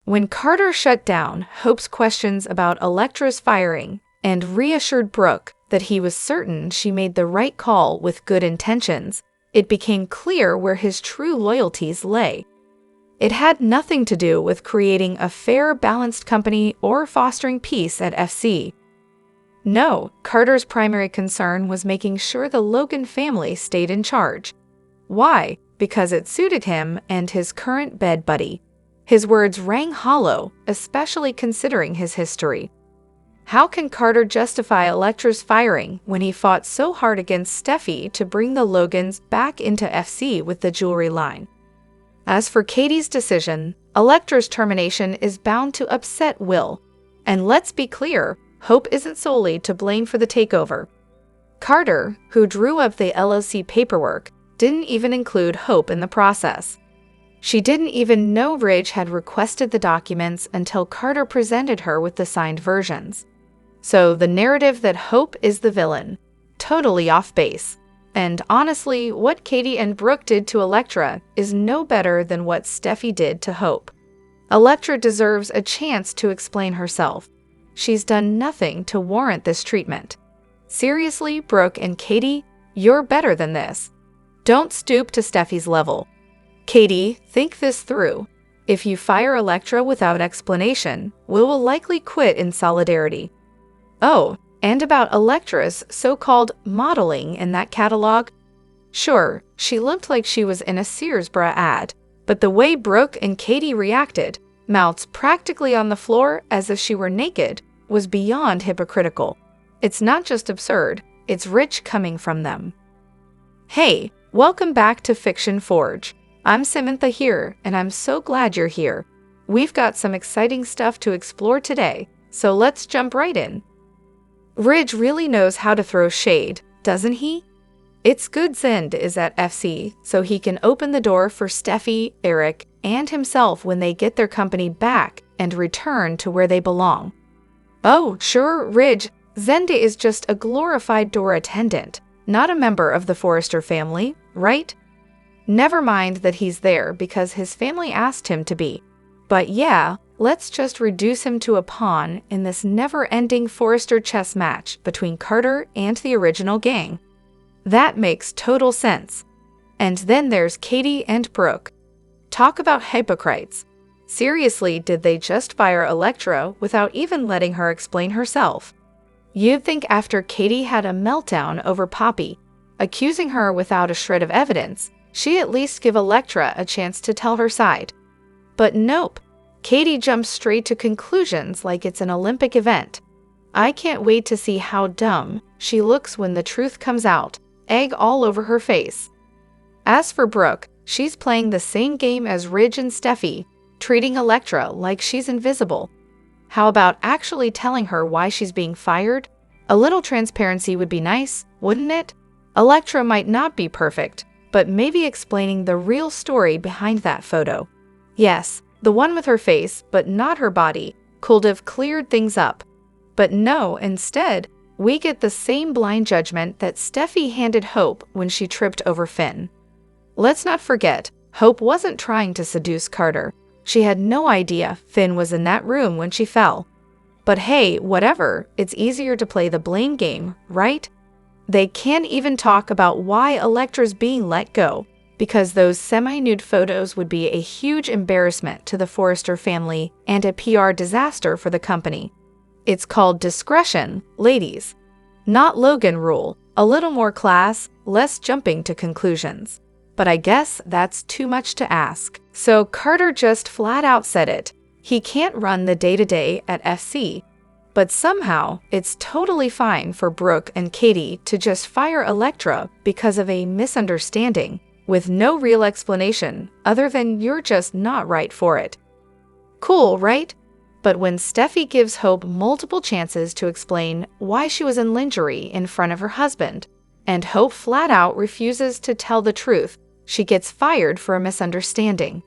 When Carter shut down Hope's questions about Elektra's firing and reassured Brooke that he was certain she made the right call with good intentions, it became clear where his true loyalties lay. It had nothing to do with creating a fair, balanced company or fostering peace at FC. No, Carter's primary concern was making sure the Logan family stayed in charge. Why? Because it suited him and his current bed buddy. His words rang hollow, especially considering his history. How can Carter justify Elektra's firing when he fought so hard against Steffi to bring the Logans back into FC with the jewelry line? As for Katie's decision, Elektra's termination is bound to upset Will. And let's be clear, Hope isn't solely to blame for the takeover. Carter, who drew up the LLC paperwork, didn't even include Hope in the process. She didn't even know Ridge had requested the documents until Carter presented her with the signed versions. So the narrative that Hope is the villain, totally off base. And honestly, what Katie and Brooke did to Elektra is no better than what Steffi did to Hope. Elektra deserves a chance to explain herself. She's done nothing to warrant this treatment. Seriously, Brooke and Katie, you're better than this. Don't stoop to Steffi's level. Katie, think this through. If you fire Elektra without explanation, will likely quit in solidarity. Oh, and about Elektra's so-called modeling in that catalog? Sure, she looked like she was in a Sears bra ad, but the way Brooke and Katie reacted, mouths practically on the floor as if she were naked, was beyond hypocritical. It's not just absurd, it's rich coming from them. Hey, welcome back to Fiction Forge. I'm Samantha here, and I'm so glad you're here. We've got some exciting stuff to explore today, so let's jump right in. Ridge really knows how to throw shade, doesn't he? It's good Zend is at FC, so he can open the door for Steffi, Eric, and himself when they get their company back and return to where they belong. Oh, sure, Ridge, Zende is just a glorified door attendant, not a member of the Forrester family, right? Never mind that he's there because his family asked him to be. But yeah, let's just reduce him to a pawn in this never-ending Forrester chess match between Carter and the original gang. That makes total sense. And then there's Katie and Brooke. Talk about hypocrites. Seriously, did they just fire Elektra without even letting her explain herself? You'd think after Katie had a meltdown over Poppy, accusing her without a shred of evidence, she'd at least give Elektra a chance to tell her side. But nope, Katie jumps straight to conclusions like it's an Olympic event. I can't wait to see how dumb she looks when the truth comes out, egg all over her face. As for Brooke, she's playing the same game as Ridge and Steffi, treating Elektra like she's invisible. How about actually telling her why she's being fired? A little transparency would be nice, wouldn't it? Elektra might not be perfect, but maybe explaining the real story behind that photo. Yes, the one with her face, but not her body, could have cleared things up. But no, instead, we get the same blind judgment that Steffi handed Hope when she tripped over Finn. Let's not forget, Hope wasn't trying to seduce Carter. She had no idea Finn was in that room when she fell. But hey, whatever, it's easier to play the blame game, right? They can't even talk about why Elektra's being let go, because those semi-nude photos would be a huge embarrassment to the Forrester family and a PR disaster for the company. It's called discretion, ladies. Not Logan rule, a little more class, less jumping to conclusions. But I guess that's too much to ask. So Carter just flat out said it. He can't run the day-to-day at FC. But somehow, it's totally fine for Brooke and Katie to just fire Elektra because of a misunderstanding, with no real explanation other than you're just not right for it. Cool, right? But when Steffi gives Hope multiple chances to explain why she was in lingerie in front of her husband, and Hope flat out refuses to tell the truth, she gets fired for a misunderstanding.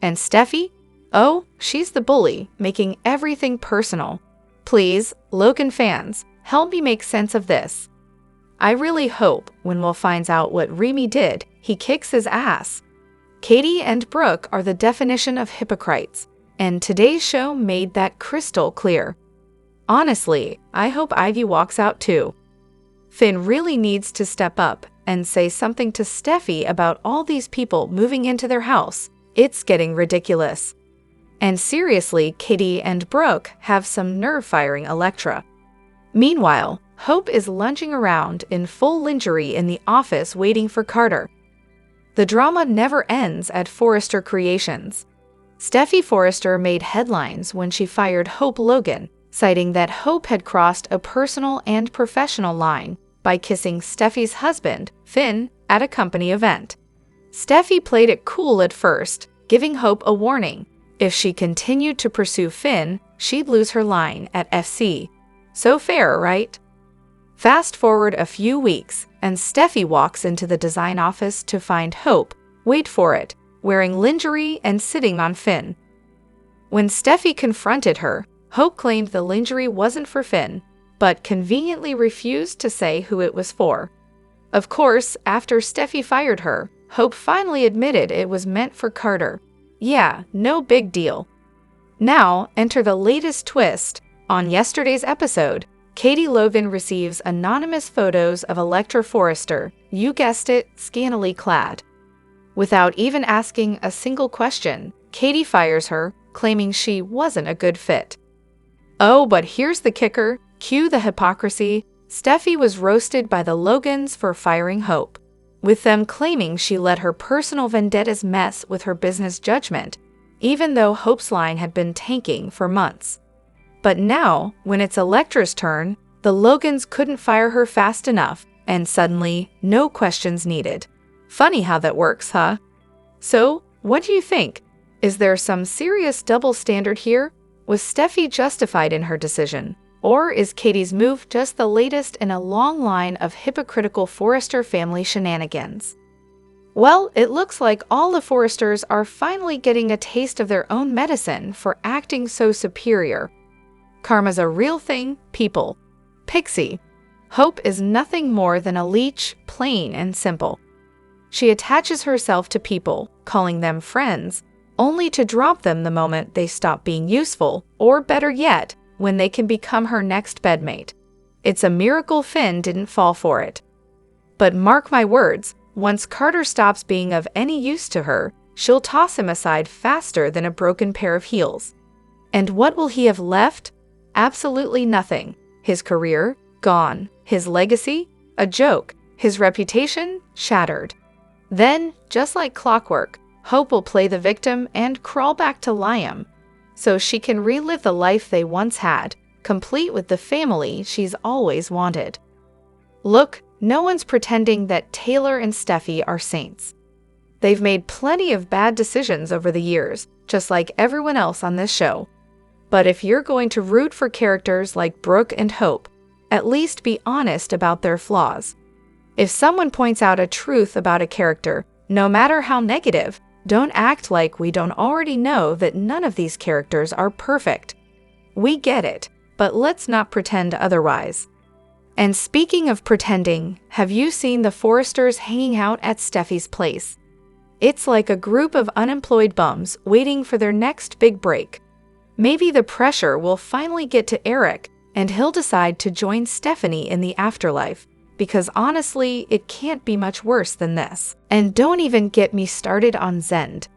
And Steffi? Oh, she's the bully, making everything personal. Please, Logan fans, help me make sense of this. I really hope when Will finds out what Remy did, he kicks his ass. Katie and Brooke are the definition of hypocrites, and today's show made that crystal clear. Honestly, I hope Ivy walks out too. Finn really needs to step up and say something to Steffi about all these people moving into their house. It's getting ridiculous. And seriously, Katie and Brooke have some nerve-firing Electra. Meanwhile, Hope is lunging around in full lingerie in the office waiting for Carter. The drama never ends at Forrester Creations. Steffi Forrester made headlines when she fired Hope Logan, citing that Hope had crossed a personal and professional line by kissing Steffi's husband, Finn, at a company event. Steffi played it cool at first, giving Hope a warning. If she continued to pursue Finn, she'd lose her line at FC. So fair, right? Fast forward a few weeks, and Steffi walks into the design office to find Hope, wait for it, wearing lingerie and sitting on Finn. When Steffi confronted her, Hope claimed the lingerie wasn't for Finn, but conveniently refused to say who it was for. Of course, after Steffi fired her, Hope finally admitted it was meant for Carter. Yeah, no big deal. Now, enter the latest twist. On yesterday's episode, Katie Logan receives anonymous photos of Electra Forrester, you guessed it, scantily clad. Without even asking a single question, Katie fires her, claiming she wasn't a good fit. Oh, but here's the kicker. Cue the hypocrisy. Steffi was roasted by the Logans for firing Hope, with them claiming she let her personal vendettas mess with her business judgment, even though Hope's line had been tanking for months. But now, when it's Electra's turn, the Logans couldn't fire her fast enough, and suddenly, no questions needed. Funny how that works, huh? So, what do you think? Is there some serious double standard here? Was Steffi justified in her decision? Or is Katie's move just the latest in a long line of hypocritical Forrester family shenanigans? Well, it looks like all the Forresters are finally getting a taste of their own medicine for acting so superior. Karma's a real thing, people. Pixie. Hope is nothing more than a leech, plain and simple. She attaches herself to people, calling them friends, only to drop them the moment they stop being useful, or better yet, when they can become her next bedmate. It's a miracle Finn didn't fall for it. But mark my words, once Carter stops being of any use to her, she'll toss him aside faster than a broken pair of heels. And what will he have left? Absolutely nothing. His career? Gone. His legacy? A joke. His reputation? Shattered. Then, just like clockwork, Hope will play the victim and crawl back to Liam, so she can relive the life they once had, complete with the family she's always wanted. Look, no one's pretending that Taylor and Steffi are saints. They've made plenty of bad decisions over the years, just like everyone else on this show. But if you're going to root for characters like Brooke and Hope, at least be honest about their flaws. If someone points out a truth about a character, no matter how negative, don't act like we don't already know that none of these characters are perfect. We get it, but let's not pretend otherwise. And speaking of pretending, have you seen the Forresters hanging out at Steffi's place? It's like a group of unemployed bums waiting for their next big break. Maybe the pressure will finally get to Eric, and he'll decide to join Stephanie in the afterlife. Because honestly, it can't be much worse than this. And don't even get me started on Zend.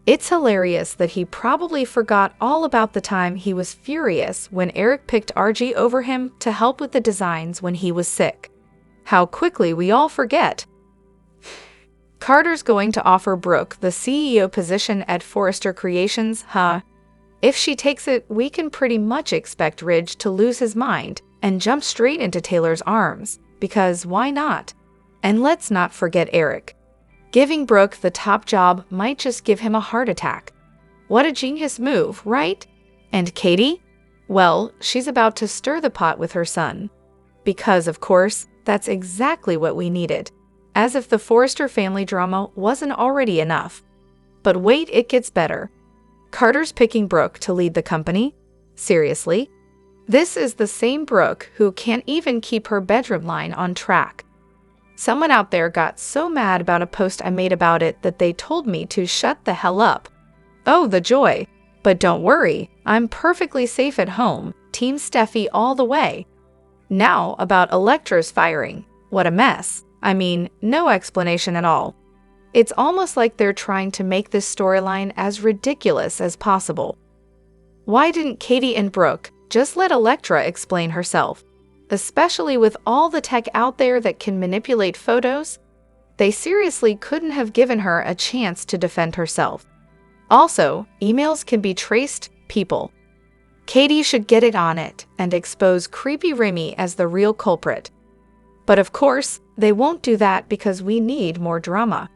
It's hilarious that he probably forgot all about the time he was furious when Eric picked RG over him to help with the designs when he was sick. How quickly we all forget. Carter's going to offer Brooke the CEO position at Forrester Creations, huh? If she takes it, we can pretty much expect Ridge to lose his mind and jump straight into Taylor's arms. Because why not? And let's not forget Eric. Giving Brooke the top job might just give him a heart attack. What a genius move, right? And Katie? Well, she's about to stir the pot with her son. Because, of course, that's exactly what we needed. As if the Forrester family drama wasn't already enough. But wait, it gets better. Carter's picking Brooke to lead the company? Seriously? This is the same Brooke who can't even keep her bedroom line on track. Someone out there got so mad about a post I made about it that they told me to shut the hell up. Oh, the joy. But don't worry, I'm perfectly safe at home. Team Steffi all the way. Now about Elektra's firing. What a mess. I mean, no explanation at all. It's almost like they're trying to make this storyline as ridiculous as possible. Why didn't Katie and Brooke just let Elektra explain herself? Especially with all the tech out there that can manipulate photos? They seriously couldn't have given her a chance to defend herself. Also, emails can be traced people. Katie should get it on it and expose creepy Remy as the real culprit. But of course, they won't do that because we need more drama.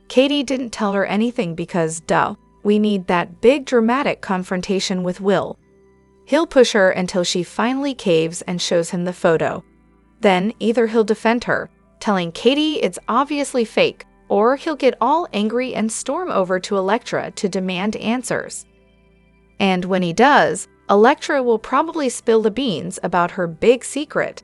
Katie didn't tell her anything because, duh, we need that big dramatic confrontation with Will. He'll push her until she finally caves and shows him the photo. Then either he'll defend her, telling Katie it's obviously fake, or he'll get all angry and storm over to Elektra to demand answers. And when he does, Elektra will probably spill the beans about her big secret.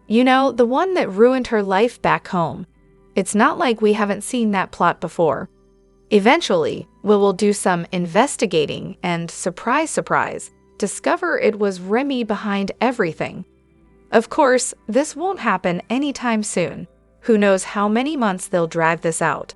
You know, the one that ruined her life back home. It's not like we haven't seen that plot before. Eventually, Will do some investigating and, surprise, surprise, discover it was Remy behind everything. Of course, this won't happen anytime soon. Who knows how many months they'll drag this out.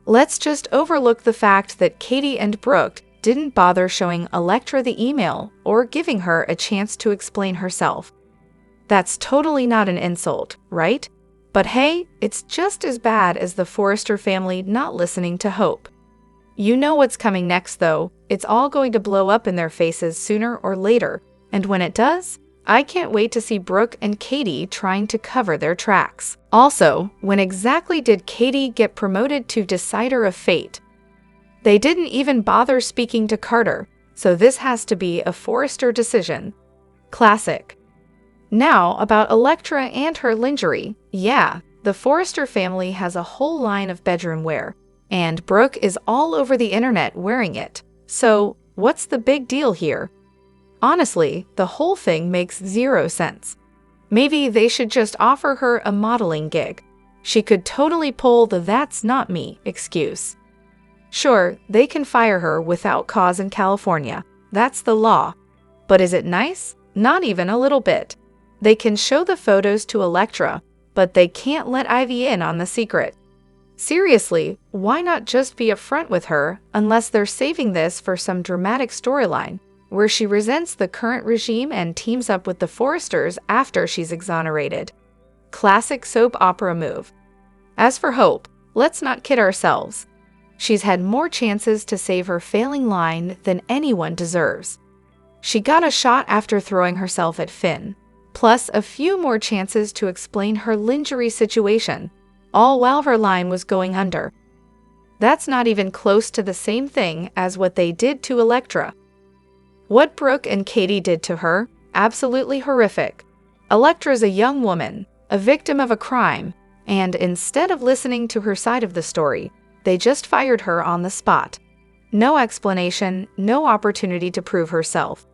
Let's just overlook the fact that Katie and Brooke didn't bother showing Elektra the email or giving her a chance to explain herself. That's totally not an insult, right? But hey, it's just as bad as the Forrester family not listening to Hope. You know what's coming next though. It's all going to blow up in their faces sooner or later, and when it does, I can't wait to see Brooke and Katie trying to cover their tracks. Also, when exactly did Katie get promoted to Decider of Fate? They didn't even bother speaking to Carter, so this has to be a Forrester decision. Classic. Now about Elektra and her lingerie. Yeah, the Forrester family has a whole line of bedroom wear, and Brooke is all over the internet wearing it. So, what's the big deal here? Honestly, the whole thing makes zero sense. Maybe they should just offer her a modeling gig. She could totally pull the "that's not me" excuse. Sure, they can fire her without cause in California. That's the law. But is it nice? Not even a little bit. They can show the photos to Elektra, but they can't let Ivy in on the secret. Seriously, why not just be upfront with her unless they're saving this for some dramatic storyline, where she resents the current regime and teams up with the Forresters after she's exonerated? Classic soap opera move. As for Hope, let's not kid ourselves. She's had more chances to save her failing line than anyone deserves. She got a shot after throwing herself at Finn, plus a few more chances to explain her lingerie situation, all while her line was going under. That's not even close to the same thing as what they did to Elektra. What Brooke and Katie did to her, absolutely horrific. Elektra's a young woman, a victim of a crime, and instead of listening to her side of the story, they just fired her on the spot. No explanation, no opportunity to prove herself.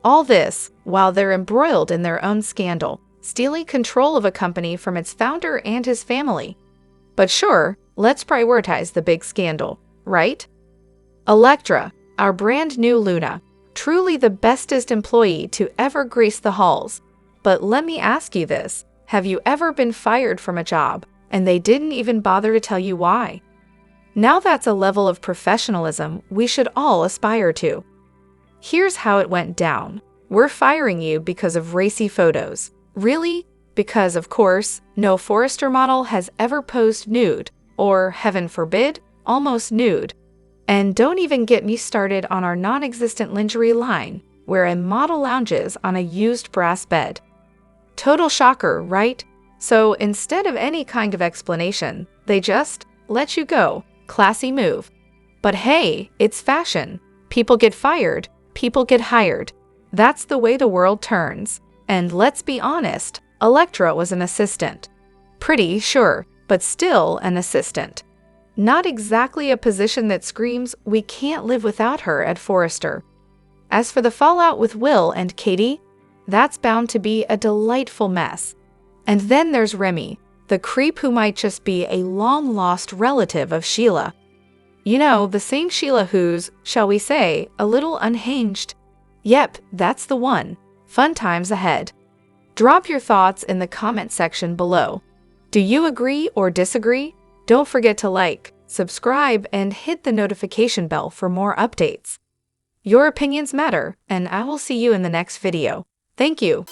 All this while they're embroiled in their own scandal, stealing control of a company from its founder and his family. But sure, let's prioritize the big scandal, right? Elektra, our brand new Luna, truly the bestest employee to ever grace the halls. But let me ask you this, have you ever been fired from a job, and they didn't even bother to tell you why? Now that's a level of professionalism we should all aspire to. Here's how it went down. We're firing you because of racy photos. Really? Because, of course, no Forrester model has ever posed nude, or, heaven forbid, almost nude. And don't even get me started on our non-existent lingerie line, where a model lounges on a used brass bed. Total shocker, right? So instead of any kind of explanation, they just let you go. Classy move. But hey, it's fashion. People get fired, people get hired. That's the way the world turns. And let's be honest, Elektra was an assistant. Pretty, sure, but still an assistant. Not exactly a position that screams we can't live without her at Forrester. As for the fallout with Will and Katie, that's bound to be a delightful mess. And then there's Remy, the creep who might just be a long-lost relative of Sheila. You know, the same Sheila who's, shall we say, a little unhinged. Yep, that's the one. Fun times ahead. Drop your thoughts in the comment section below. Do you agree or disagree? Don't forget to like, subscribe, and hit the notification bell for more updates. Your opinions matter, and I will see you in the next video. Thank you.